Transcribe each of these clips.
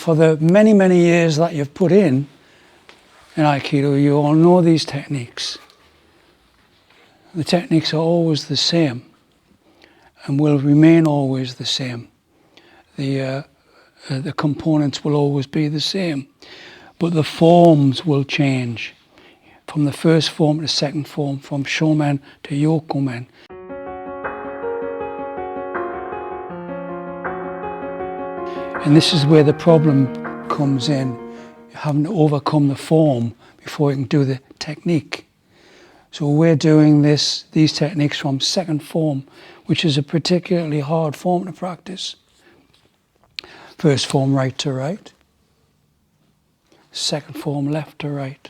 for the many, many years that you've put in Aikido, you all know these techniques. The techniques are always the same and will remain always the same. The components will always be the same, but the forms will change from the first form to the second form, from Shomen to Yokomen. And this is where the problem comes in. You're having to overcome the form before you can do the technique. So we're doing these techniques from second form, which is a particularly hard form to practice. First form, right to right. Second form, left to right.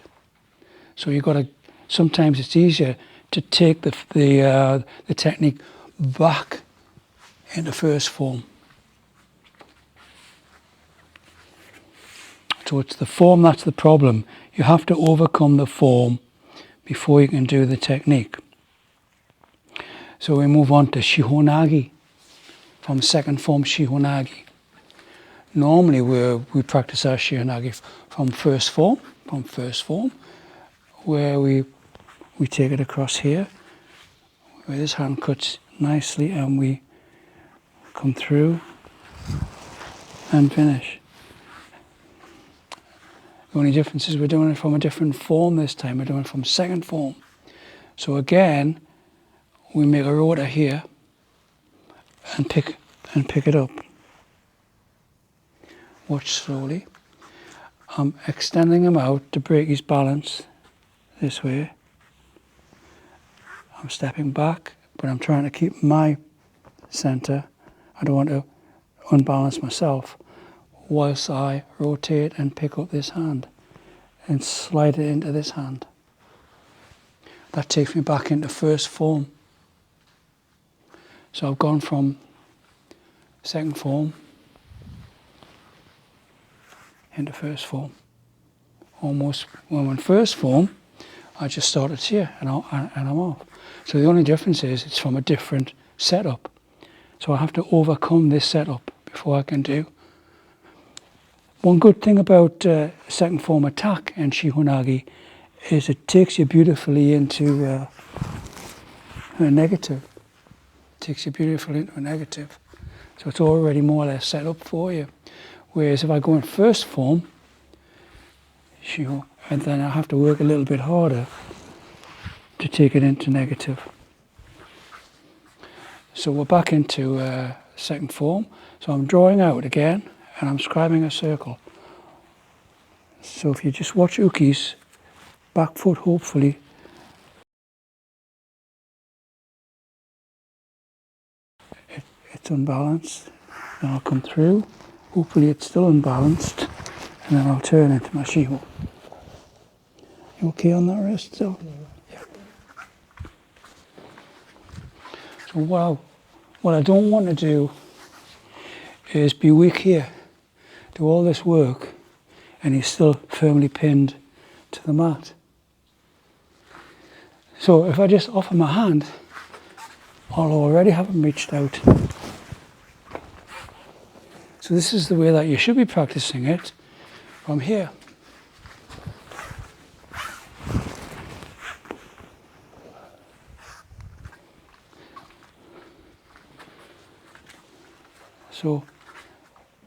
So you've got to, sometimes it's easier to take the technique back into first form. So it's the form that's the problem. You have to overcome the form before you can do the technique. So we move on to Shihonagi, from second form Shihonagi. Normally we practice our Shihonagi from first form, where we take it across here, where this hand cuts nicely, and we come through and finish. The only difference is we're doing it from a different form this time. We're doing it from second form. So again, we make a rota here and pick it up. Watch slowly. I'm extending him out to break his balance this way. I'm stepping back, but I'm trying to keep my center. I don't want to unbalance myself whilst I rotate and pick up this hand and slide it into this hand. That takes me back into first form. So I've gone from second form into first form. Almost, when in first form, I just started here and I'm off. So the only difference is it's from a different setup. So I have to overcome this setup before I can do. One good thing about second form attack and Shihonagi is it takes you beautifully into a negative. It takes you beautifully into a negative. So it's already more or less set up for you. Whereas if I go in first form, and then I have to work a little bit harder to take it into negative. So we're back into second form. So I'm drawing out again, and I'm scribing a circle. So if you just watch Uki's back foot, hopefully it's unbalanced. Then I'll come through. Hopefully it's still unbalanced, and then I'll turn into my Shiho. You okay on that wrist still? Yeah. So what I don't want to do is be weak here, do all this work, and he's still firmly pinned to the mat. So if I just offer my hand, I'll already have him reached out. So this is the way that you should be practicing it from here. So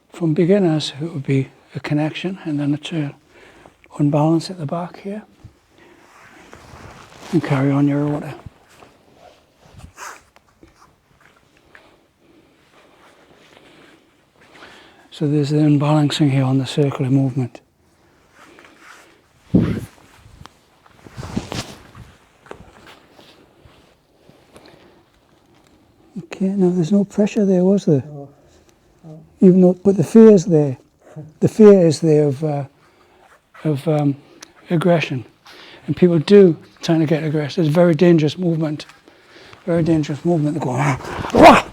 from beginners, it would be a connection and then a turn. Unbalance at the back here and carry on your order. So there's the unbalancing here on the circular movement. Okay, now there's no pressure there, was there? No. No. Even though, but the fear is there. The fear is there of aggression, and people do trying to get aggressive. It's a very dangerous movement. Very dangerous movement. They go, wah!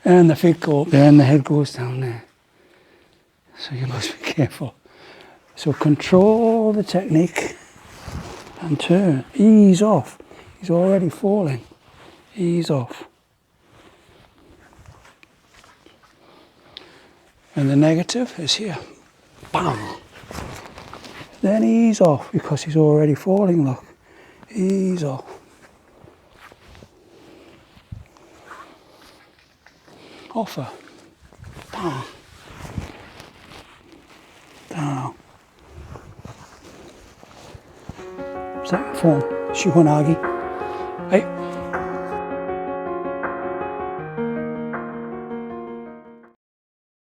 And the feet go up there and the head goes down there. So you must be careful. So control the technique and turn. Ease off. He's already falling. Ease off. And the negative is here. Bam! Then ease off because he's already falling, look. Ease off. Offer. Bam. Down. Second form. Shihonagi. Hey.